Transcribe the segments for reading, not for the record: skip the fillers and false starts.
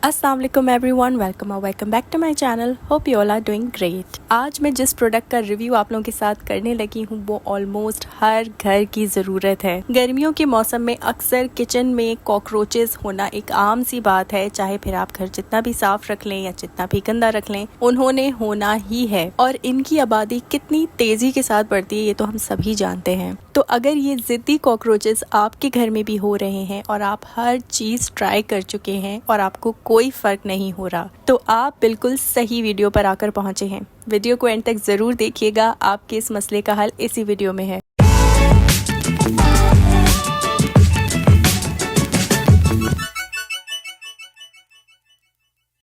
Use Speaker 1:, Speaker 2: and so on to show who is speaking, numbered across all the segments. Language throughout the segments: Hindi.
Speaker 1: अस्सलाम वालेकुम everyone, welcome back to my channel. Hope you all are doing great. आज मैं जिस प्रोडक्ट का रिव्यू आप लोगों के साथ करने लगी हूँ वो ऑलमोस्ट हर घर की ज़रूरत है। गर्मियों के मौसम में अक्सर किचन में कॉकरोचेस होना एक आम सी बात है, चाहे फिर आप घर जितना भी साफ रख लें या जितना भी गंदा रख लें, उन्होंने होना ही है। और इनकी आबादी कितनी तेज़ी के साथ बढ़ती है ये तो हम सभी जानते हैं। तो अगर ये ज़िद्दी कॉकरोचेस आपके घर में भी हो रहे हैं और आप हर चीज़ ट्राई कर चुके हैं और आपको कोई फ़र्क नहीं हो रहा, तो आप बिल्कुल सही वीडियो पर आकर पहुँचे हैं। वीडियो को एंड तक ज़रूर देखिएगा, आपके इस मसले का हल इसी वीडियो में है।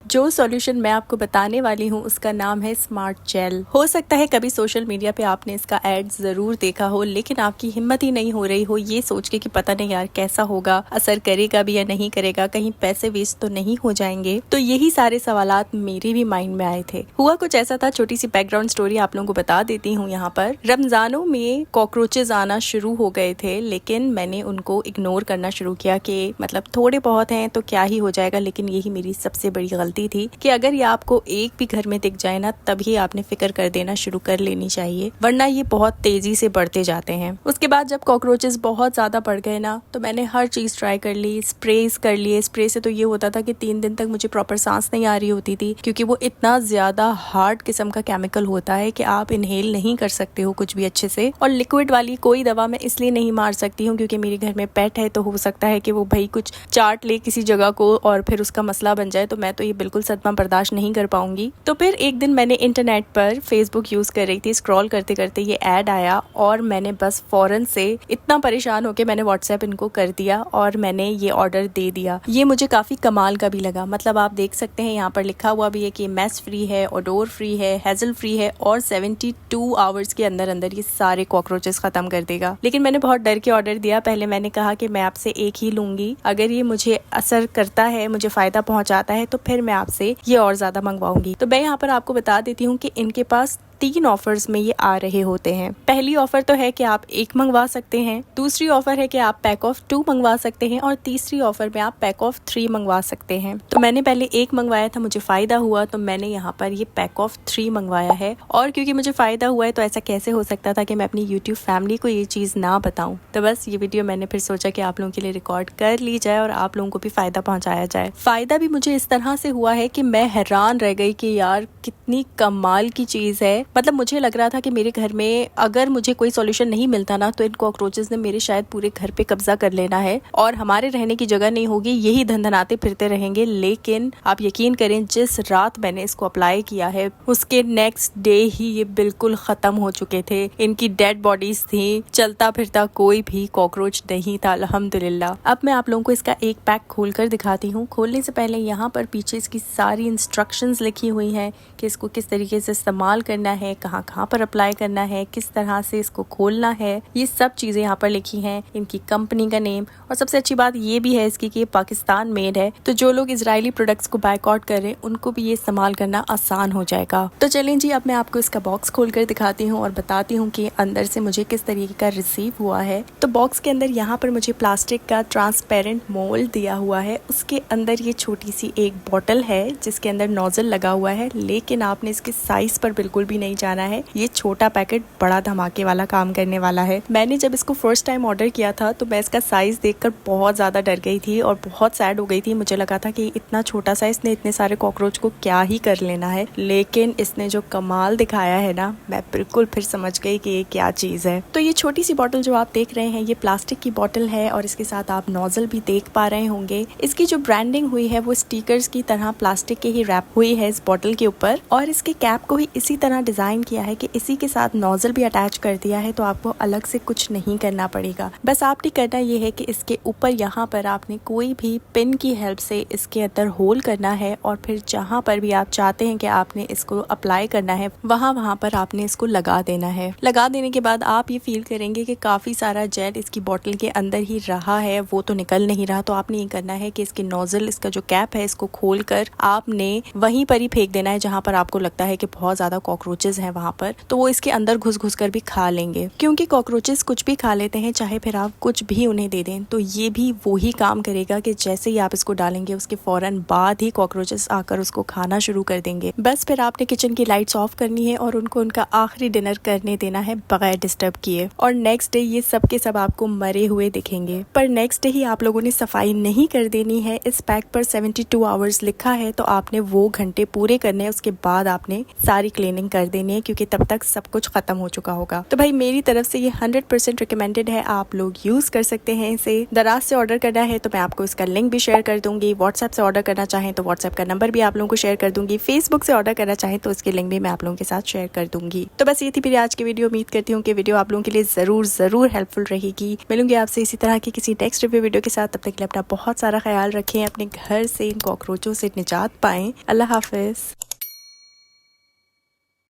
Speaker 1: जो सॉल्यूशन मैं आपको बताने वाली हूँ उसका नाम है स्मार्ट जेल। हो सकता है कभी सोशल मीडिया पे आपने इसका एड जरूर देखा हो, लेकिन आपकी हिम्मत ही नहीं हो रही हो ये सोच के कि पता नहीं यार कैसा होगा, असर करेगा भी या नहीं करेगा, कहीं पैसे वेस्ट तो नहीं हो जाएंगे। तो यही सारे सवालात मेरे भी माइंड में आए थे। हुआ कुछ ऐसा था, छोटी सी बैकग्राउंड स्टोरी आप लोगों को बता देती हूँ। यहाँ पर रमजानों में कॉकरोचेज आना शुरू हो गए थे, लेकिन मैंने उनको इग्नोर करना शुरू किया कि मतलब थोड़े बहुत हैं तो क्या ही हो जाएगा। लेकिन यही मेरी सबसे बड़ी गलती थी कि अगर ये आपको एक भी घर में दिख जाए ना, तभी आपने फिक्र कर देना शुरू कर लेनी चाहिए, वरना ये बहुत तेजी से बढ़ते जाते हैं। उसके बाद जब कॉकरोचेस बहुत ज्यादा बढ़ गए ना, तो मैंने हर चीज ट्राई कर ली, स्प्रेज कर लिए। स्प्रे से तो ये होता था कि 3 दिन तक मुझे प्रॉपर सांस नहीं आ रही होती थी, क्योंकि वो इतना ज्यादा हार्ड किस्म का केमिकल होता है कि आप इनहेल नहीं कर सकते हो कुछ भी अच्छे से। और लिक्विड वाली कोई दवा मैं इसलिए नहीं मार सकती हूँ क्योंकि मेरे घर में पेट है, तो हो सकता है कि वो भाई कुछ चाट ले किसी जगह को और फिर उसका मसला बन जाए, तो मैं तो ये बिल्कुल सदमा बर्दाश्त नहीं कर पाऊंगी। तो फिर एक दिन मैंने इंटरनेट पर फेसबुक यूज कर रही थी, स्क्रॉल करते करते ये ऐड आया और मैंने बस फौरन से इतना परेशान होकर मैंने व्हाट्सएप इनको कर दिया और मैंने ये ऑर्डर दे दिया। ये मुझे काफी कमाल का भी लगा। मतलब आप देख सकते हैं यहाँ पर लिखा हुआ भी है कि मेस फ्री है, ओडोर फ्री है, हेजल फ्री है और 72 आवर्स के अंदर अंदर ये सारे कॉकरोचेस खत्म कर देगा। लेकिन मैंने बहुत डर के ऑर्डर दिया। पहले मैंने कहा कि मैं आपसे एक ही लूंगी, अगर ये मुझे असर करता है, मुझे फायदा पहुंचाता है, तो फिर मैं आपसे ये और ज्यादा मंगवाऊंगी। तो मैं यहाँ पर आपको बता देती हूँ कि इनके पास 3 ऑफर्स में ये आ रहे होते हैं। पहली ऑफर तो है कि आप एक मंगवा सकते हैं, दूसरी ऑफर है कि आप पैक ऑफ 2 मंगवा सकते हैं और तीसरी ऑफर में आप पैक ऑफ 3 मंगवा सकते हैं। तो मैंने पहले एक मंगवाया था, मुझे फायदा हुआ, तो मैंने यहाँ पर ये पैक ऑफ 3 मंगवाया है। और क्योंकि मुझे फायदा हुआ है तो ऐसा कैसे हो सकता था कि मैं अपनी यूट्यूब फैमिली को ये चीज ना बताऊं। तो बस ये वीडियो मैंने फिर सोचा कि आप लोगों के लिए रिकॉर्ड कर ली जाए और आप लोगों को भी फायदा पहुंचाया जाए। फायदा भी मुझे इस तरह से हुआ है कि मैं हैरान रह गई कि यार कितनी कमाल की चीज है। मतलब मुझे लग रहा था कि मेरे घर में अगर मुझे कोई सॉल्यूशन नहीं मिलता ना, तो इन कॉकरोचेस ने मेरे शायद पूरे घर पे कब्जा कर लेना है और हमारे रहने की जगह नहीं होगी, यही धनधनाते फिरते रहेंगे। लेकिन आप यकीन करें, जिस रात मैंने इसको अप्लाई किया है उसके नेक्स्ट डे ही ये बिल्कुल खत्म हो चुके थे। इनकी डेड बॉडीज थी, चलता फिरता कोई भी कॉकरोच नहीं था, अल्हम्दुलिल्लाह। अब मैं आप लोगों को इसका एक पैक खोल कर दिखाती हूँ। खोलने से पहले यहाँ पर पीछे इसकी सारी इंस्ट्रक्शंस लिखी हुई हैं कि इसको किस तरीके से इस्तेमाल करना है, कहाँ कहाँ पर अप्लाई करना है, किस तरह से इसको खोलना है, ये सब चीजें यहाँ पर लिखी हैं। इनकी कंपनी का नेम, और सबसे अच्छी बात ये भी है इसकी कि ये पाकिस्तान मेड है, तो जो लोग इजरायली प्रोडक्ट्स को बायकॉट कर रहे हैं उनको भी ये इस्तेमाल करना आसान हो जाएगा। तो चलें जी, अब मैं आपको इसका बॉक्स खोल कर दिखाती हूँ और बताती हूँ कि अंदर से मुझे किस तरीके का रिसीव हुआ है। तो बॉक्स के अंदर यहाँ पर मुझे प्लास्टिक का ट्रांसपेरेंट मोल्ड दिया हुआ है। उसके अंदर ये छोटी सी एक बॉटल है जिसके अंदर नोजल लगा हुआ है, लेकिन आपने इसके साइज पर बिल्कुल भी नहीं जाना है। ये छोटा पैकेट बड़ा धमाके वाला काम करने वाला है। मैंने जब इसको फर्स्ट टाइम ऑर्डर किया था तो मैं इसका साइज देखकर बहुत ज्यादा डर गई थी और बहुत सैड हो गई थी। मुझे लगा था कि इतना छोटा सा इसने इतने सारे कॉकरोच को क्या ही कर लेना है, लेकिन इसने जो कमाल दिखाया है ना, मैं बिल्कुल फिर समझ गई कि ये क्या चीज है। तो ये छोटी सी बॉटल जो आप देख रहे हैं, ये प्लास्टिक की बॉटल है और इसके साथ आप नोजल भी देख पा रहे होंगे। इसकी जो ब्रांडिंग हुई है वो स्टिकर्स की तरह प्लास्टिक के ही रैप हुई है इस बॉटल के ऊपर, और इसके कैप को भी इसी तरह डिजाइन किया है कि इसी के साथ नोजल भी अटैच कर दिया है, तो आपको अलग से कुछ नहीं करना पड़ेगा। बस आपने करना ये है कि इसके ऊपर यहाँ पर आपने कोई भी पिन की हेल्प से इसके अंदर होल करना है और फिर जहाँ पर भी आप चाहते हैं कि आपने इसको अप्लाई करना है वहाँ पर आपने इसको लगा देना है। लगा देने के बाद आप ये फील करेंगे कि काफी सारा जेल इसकी बॉटल के अंदर ही रहा है, वो तो निकल नहीं रहा। तो आपने ये करना है कि इसकी नोजल, इसका जो कैप है, इसको खोल कर आपने वहीं पर ही फेंक देना है जहाँ पर आपको लगता है कि बहुत ज्यादा कॉकरोच कॉकरोचेस हैं वहाँ पर, तो वो इसके अंदर घुस घुस कर भी खा लेंगे। क्योंकि कॉकरोचेस कुछ भी खा लेते हैं, चाहे फिर आप कुछ भी उन्हें दे दें, तो ये भी वही काम करेगा कि जैसे ही आप इसको डालेंगे उसके फौरन बाद ही कॉकरोचेस आकर उसको खाना शुरू कर देंगे। बस फिर आपने किचन की लाइट्स ऑफ करनी है और उनको उनका आखिरी डिनर करने देना है बगैर डिस्टर्ब किए। और नेक्स्ट डे ये सब के सब आपको मरे हुए दिखेंगे। पर नेक्स्ट डे ही आप लोगों ने सफाई नहीं कर देनी है। इस पैक पर 72 आवर्स लिखा है, तो आपने वो घंटे पूरे करने हैं, उसके बाद आपने सारी क्लीनिंग कर देनी है, क्योंकि तब तक सब कुछ खत्म हो चुका होगा। तो भाई मेरी तरफ से ये 100% रिकमेंडेड है, आप लोग यूज कर सकते हैं इसे। दराज से ऑर्डर करना है तो मैं आपको इसका लिंक भी शेयर कर दूंगी। व्हाट्सएप से ऑर्डर करना चाहें तो व्हाट्सएप का नंबर भी आप लोगों को शेयर कर दूंगी। फेसबुक से ऑर्डर करना चाहें तो उसके लिंक भी मैं आप लोगों के साथ शेयर कर दूंगी। तो बस ये थी मेरी आज की वीडियो। उम्मीद करती हूँ कि वीडियो आप लोगों के लिए जरूर हेल्पफुल रहेगी। मिलूंगी आपसे इसी तरह की किसी नेक्स्ट रिव्यू वीडियो के साथ। तब तक के लिए अपना बहुत सारा ख्याल रखें, अपने घर से इन कॉकरोचों से निजात पाएं। अल्लाह हाफिज।